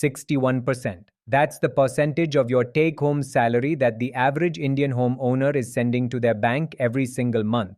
61%. That's the percentage of your take-home salary that the average Indian homeowner is sending to their bank every single month,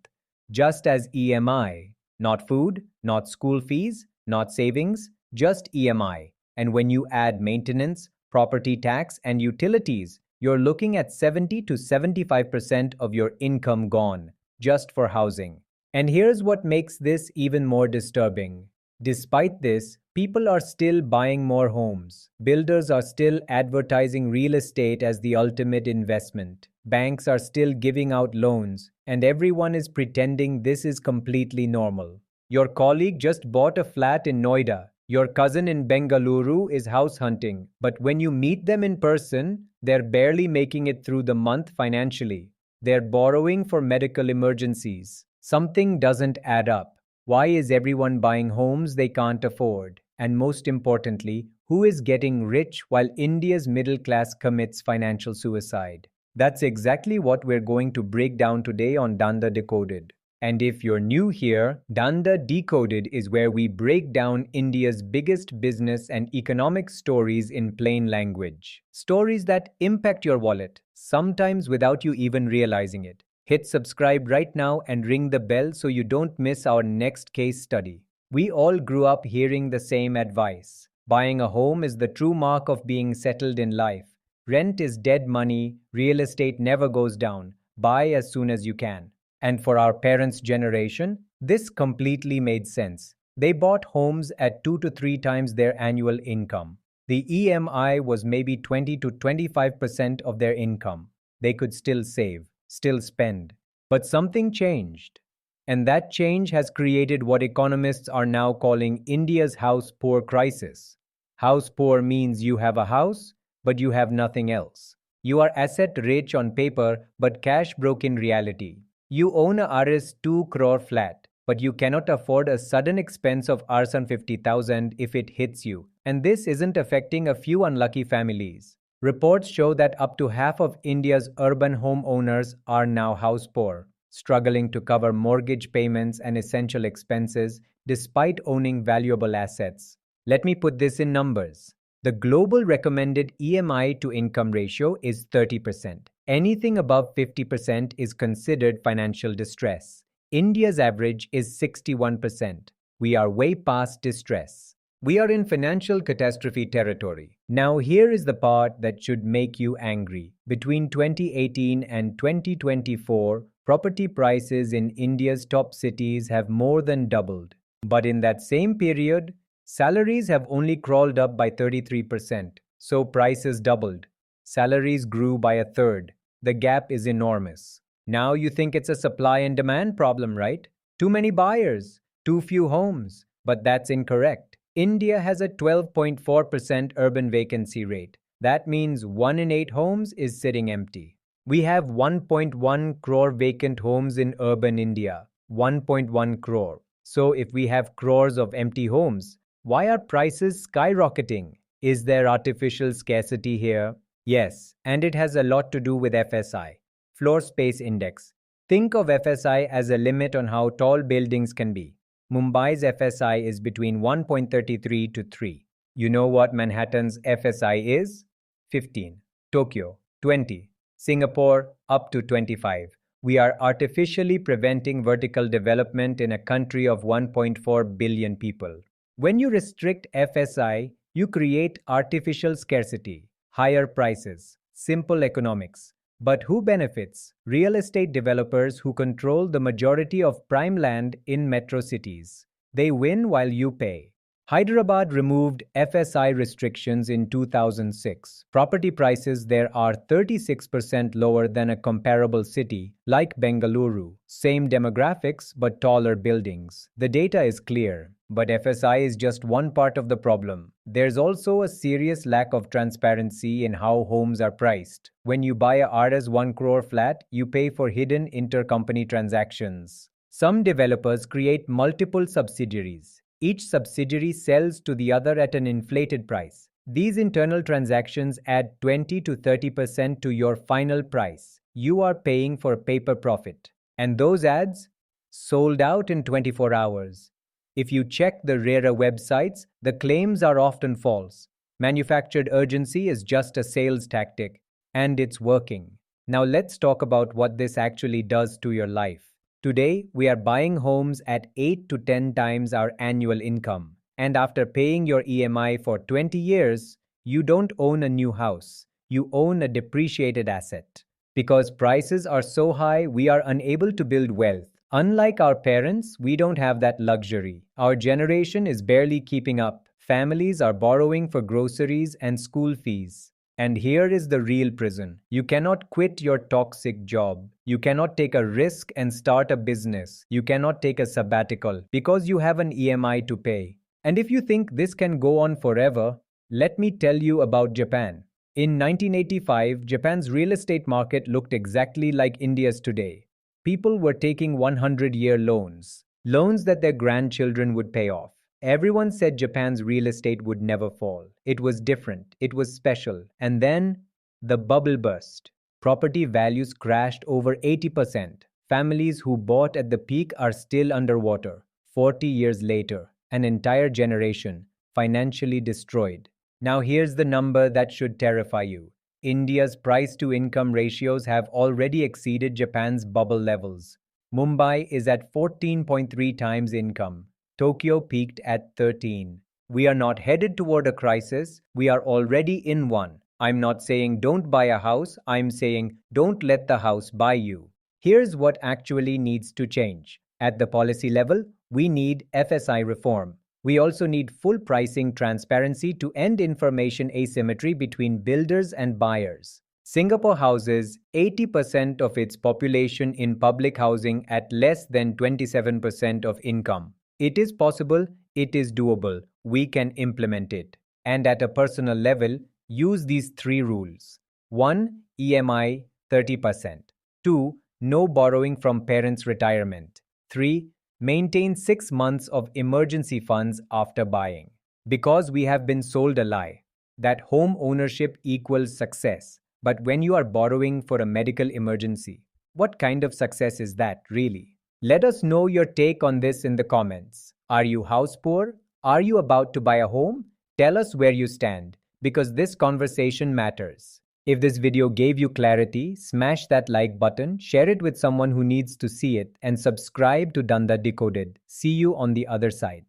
just as EMI. Not food, not school fees, not savings, just EMI. And when you add maintenance, property tax, and utilities, you're looking at 70 to 75% of your income gone, just for housing. And here's what makes this even more disturbing. Despite this, people are still buying more homes. Builders are still advertising real estate as the ultimate investment. Banks are still giving out loans, and everyone is pretending this is completely normal. Your colleague just bought a flat in Noida. Your cousin in Bengaluru is house hunting, but when you meet them in person, they're barely making it through the month financially. They're borrowing for medical emergencies. Something doesn't add up. Why is everyone buying homes they can't afford? And most importantly, who is getting rich while India's middle class commits financial suicide? That's exactly what we're going to break down today on Danda Decoded. And if you're new here, Danda Decoded is where we break down India's biggest business and economic stories in plain language. Stories that impact your wallet, sometimes without you even realizing it. Hit subscribe right now and ring the bell so you don't miss our next case study. We all grew up hearing the same advice. Buying a home is the true mark of being settled in life. Rent is dead money, real estate never goes down. Buy as soon as you can. And for our parents' generation, this completely made sense. They bought homes at 2 to 3 times their annual income. The EMI was maybe 20 to 25% of their income. They could still save, still spend. But something changed. And that change has created what economists are now calling India's house poor crisis. House poor means you have a house, but you have nothing else. You are asset rich on paper, but cash broke in reality. You own a Rs 2 crore flat, but you cannot afford a sudden expense of Rs 50,000 if it hits you. And this isn't affecting a few unlucky families. Reports show that up to half of India's urban homeowners are now house poor, struggling to cover mortgage payments and essential expenses despite owning valuable assets. Let me put this in numbers. The global recommended EMI-to-income ratio is 30%. Anything above 50% is considered financial distress. India's average is 61%. We are way past distress. We are in financial catastrophe territory. Now here is the part that should make you angry. Between 2018 and 2024, property prices in India's top cities have more than doubled. But in that same period, salaries have only crawled up by 33%. So prices doubled. Salaries grew by a third. The gap is enormous. Now you think it's a supply and demand problem, right? Too many buyers, too few homes. But that's incorrect. India has a 12.4% urban vacancy rate. That means 1 in 8 homes is sitting empty. We have 1.1 crore vacant homes in urban India. 1.1 crore. So if we have crores of empty homes, why are prices skyrocketing? Is there artificial scarcity here? Yes, and it has a lot to do with FSI, Floor Space Index. Think of FSI as a limit on how tall buildings can be. Mumbai's FSI is between 1.33 to 3. You know what Manhattan's FSI is? 15. Tokyo, 20. Singapore, up to 25. We are artificially preventing vertical development in a country of 1.4 billion people. When you restrict FSI, you create artificial scarcity, higher prices, simple economics. But who benefits? Real estate developers who control the majority of prime land in metro cities. They win while you pay. Hyderabad removed FSI restrictions in 2006. Property prices there are 36% lower than a comparable city like Bengaluru. Same demographics but taller buildings. The data is clear. But FSI is just one part of the problem. There's also a serious lack of transparency in how homes are priced. When you buy a Rs 1 crore flat, you pay for hidden intercompany transactions. Some developers create multiple subsidiaries. Each subsidiary sells to the other at an inflated price. These internal transactions add 20 to 30% to your final price. You are paying for paper profit. And those ads? Sold out in 24 hours. If you check the RERA websites, the claims are often false. Manufactured urgency is just a sales tactic, and it's working. Now let's talk about what this actually does to your life. Today, we are buying homes at 8 to 10 times our annual income. And after paying your EMI for 20 years, you don't own a new house. You own a depreciated asset. Because prices are so high, we are unable to build wealth. Unlike our parents, we don't have that luxury. Our generation is barely keeping up. Families are borrowing for groceries and school fees. And here is the real prison. You cannot quit your toxic job. You cannot take a risk and start a business. You cannot take a sabbatical because you have an EMI to pay. And if you think this can go on forever, let me tell you about Japan. In 1985, Japan's real estate market looked exactly like India's today. People were taking 100-year loans, loans that their grandchildren would pay off. Everyone said Japan's real estate would never fall. It was different, it was special. And then the bubble burst. Property values crashed over 80%. Families who bought at the peak are still underwater. 40 years later, an entire generation financially destroyed. Now here's the number that should terrify you. India's price-to-income ratios have already exceeded Japan's bubble levels. Mumbai is at 14.3 times income. Tokyo peaked at 13. We are not headed toward a crisis, we are already in one. I'm not saying don't buy a house, I'm saying don't let the house buy you. Here's what actually needs to change. At the policy level, we need FSI reform. We also need full pricing transparency to end information asymmetry between builders and buyers. Singapore houses 80% of its population in public housing at less than 27% of income. It is possible, it is doable, we can implement it. And at a personal level, use these 3 rules. 1. EMI 30%. 2. No borrowing from parents' retirement. 3. Maintain 6 months of emergency funds after buying. Because we have been sold a lie that home ownership equals success. But when you are borrowing for a medical emergency, what kind of success is that really? Let us know your take on this in the comments. Are you house poor? Are you about to buy a home? Tell us where you stand, because this conversation matters. If this video gave you clarity, smash that like button, share it with someone who needs to see it, and subscribe to Danda Decoded. See you on the other side.